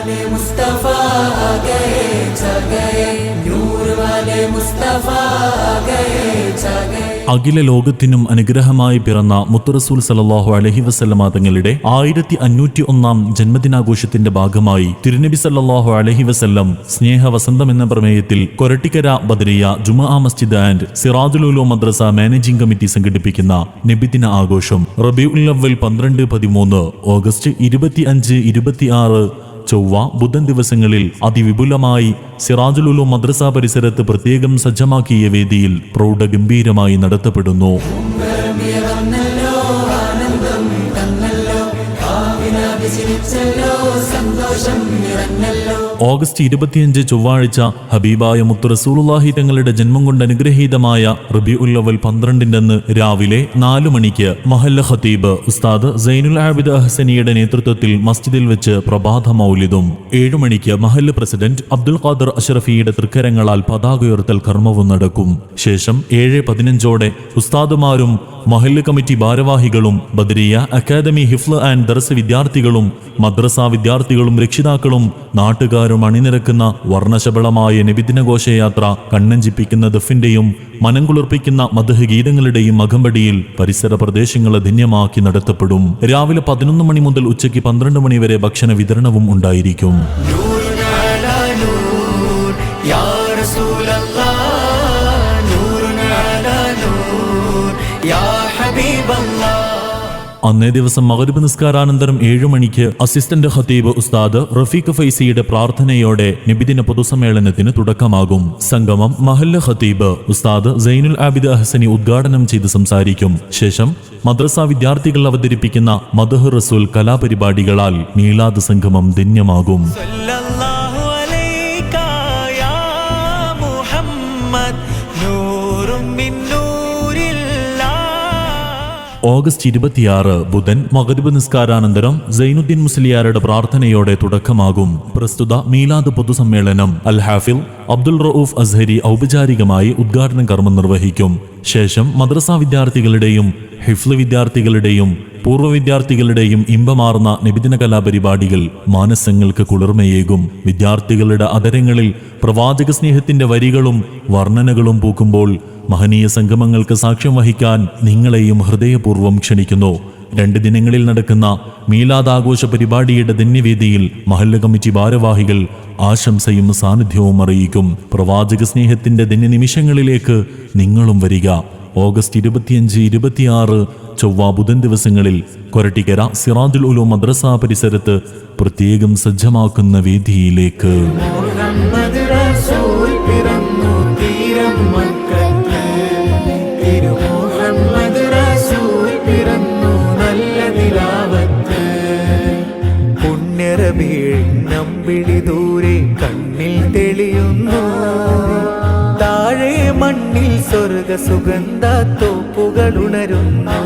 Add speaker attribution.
Speaker 1: वाले मुस्तफा गए छा गए, नूर वाले मुस्तफा गए छा गए.
Speaker 2: അഖില ലോകത്തിനും അനുഗ്രഹമായി പിറന്ന മുത്തുറസൂൽ സല്ലല്ലാഹു അലൈഹി വസല്ലമ തങ്ങളുടെ 1501 ജന്മദിനാഘോഷത്തിന്റെ ഭാഗമായി തിരുനബി സല്ലല്ലാഹു അലൈഹി വസല്ലം സ്നേഹ വസന്തം എന്ന പ്രമേയത്തിൽ Korattikkara Badariya Juma Masjid and Sirajul Uloom Madrasa managing committee സംഘടിപ്പിക്കുന്ന നബിദിന ആഘോഷം റബീഉൽ അവ്വൽ 12-13 ഓഗസ്റ്റ് 25-26 ചൊവ്വ ബുധൻ ദിവസങ്ങളിൽ അതിവിപുലമായി സിറാജുൽ ഉലൂം മദ്രസ പരിസരത്ത് പ്രത്യേകം സജ്ജമാക്കിയ വേദിയിൽ പ്രൗഢഗംഭീരമായി നടത്തപ്പെടുന്നു. ഓഗസ്റ്റ് 25 ചൊവ്വാഴ്ച ഹബീബായ മുത്ത് റസൂലുള്ളാഹി തങ്ങളുടെ ജന്മം കൊണ്ട് അനുഗ്രഹീതമായ റബീഉൽ അവ്വൽ 12 രാവിലെ 4 മണിക്ക് മഹല്ല ഖതീബ് ഉസ്താദ് സൈനുൽ ആബിദ് അഹ്സനിയുടെ നേതൃത്വത്തിൽ മസ്ജിദിൽ വെച്ച് പ്രഭാത മൗലിദും, 7 മണിക്ക് മഹല്ല് പ്രസിഡന്റ് അബ്ദുൽ ഖാദർ അഷ്റഫിയുടെ തൃക്കരങ്ങളാൽ പതാക ഉയർത്തൽ കർമ്മവും നടക്കും. ശേഷം 7:15 ഉസ്താദുമാരും മഹല്ല് കമ്മിറ്റി ഭാരവാഹികളും ബദരിയ അക്കാദമി ഹിഫ്ള് ആൻഡ് ദർസ് വിദ്യാർത്ഥികളും മദ്രസ വിദ്യാർത്ഥികളും രക്ഷിതാക്കളും നാട്ടുകാരും അണിനിരക്കുന്ന വർണ്ണശബളമായ നബിദിന ഘോഷയാത്ര കണ്ണഞ്ചിപ്പിക്കുന്ന ദഫിന്റെയും മനംകുളിർപ്പിക്കുന്ന മദ്ഹ് ഗീതങ്ങളുടെയും അകമ്പടിയിൽ പരിസര പ്രദേശങ്ങളെ ധന്യമാക്കി നടത്തപ്പെടും. രാവിലെ 11 മണി മുതൽ ഉച്ചയ്ക്ക് 12 മണി വരെ ഭക്ഷണ വിതരണവും ഉണ്ടായിരിക്കും. അന്നേ ദിവസം മഗ്രിബ് നിസ്കാരാനന്തരം 7 മണിക്ക് അസിസ്റ്റന്റ് ഖതീബ് ഉസ്താദ് റഫീഖ് ഫൈസിയുടെ പ്രാർത്ഥനയോടെ നബിദിന പൊതുസമ്മേളനത്തിന് തുടക്കമാകും. സംഗമം മഹല്ല് ഖതീബ് ഉസ്താദ് സൈനുൽ ആബിദ് അഹ്സനി ഉദ്ഘാടനം ചെയ്ത് സംസാരിക്കും. ശേഷം മദ്രസ വിദ്യാർത്ഥികൾ അവതരിപ്പിക്കുന്ന മദ്ഹ് റസൂൽ കലാപരിപാടികളാൽ മീലാദ് സംഗമം ധന്യമാകും. ഓഗസ്റ്റ് 26 ബുധൻ മഗ്രിബ് നിസ്കാരാനന്തരം സൈനുദ്ദീൻ മുസ്ലിയാരുടെ പ്രാർത്ഥനയോടെ തുടക്കമാകും. പ്രസ്തുത മീലാദ് പൊതുസമ്മേളനം അൽ ഹാഫിൽ അബ്ദുൽ റഊഫ് അസ്ഹരി ഔപചാരികമായി ഉദ്ഘാടന കർമ്മം നിർവഹിക്കും. ശേഷം മദ്രസ വിദ്യാർത്ഥികളുടെയും ഹിഫ്ള് വിദ്യാർത്ഥികളുടെയും പൂർവ്വ വിദ്യാർത്ഥികളുടെയും ഇമ്പമാർന്ന നബിദിന കലാപരിപാടികൾ മാനസങ്ങൾക്ക് കുളിർമയേകും. വിദ്യാർത്ഥികളുടെ അധരങ്ങളിൽ പ്രവാചക സ്നേഹത്തിന്റെ വരികളും വർണ്ണനകളും പൂക്കുമ്പോൾ മഹനീയ സംഗമങ്ങൾക്ക് സാക്ഷ്യം വഹിക്കാൻ നിങ്ങളെയും ഹൃദയപൂർവ്വം ക്ഷണിക്കുന്നു. 2 ദിനങ്ങളിൽ നടക്കുന്ന മീലാദാഘോഷ പരിപാടിയുടെ ധന്യവേദിയിൽ മഹല്ല് കമ്മിറ്റി ഭാരവാഹികൾ ആശംസയും സാന്നിധ്യവും അറിയിക്കും. പ്രവാചക സ്നേഹത്തിന്റെ ധന്യനിമിഷങ്ങളിലേക്ക് നിങ്ങളും വരിക. ഓഗസ്റ്റ് 25-26 ചൊവ്വ ബുധൻ ദിവസങ്ങളിൽ കൊരട്ടിക്കര സിറാജുൽ ഉലൂം മദ്രസ പരിസരത്ത് പ്രത്യേകം സജ്ജമാക്കുന്ന വേദിയിലേക്ക്.
Speaker 3: നമ്പിളി ദൂരെ കണ്ണിൽ തെളിയുന്നു, താഴെ മണ്ണിൽ സ്വർഗ സുഗന്ധ തോപ്പുകൾ ഉണരുന്നു.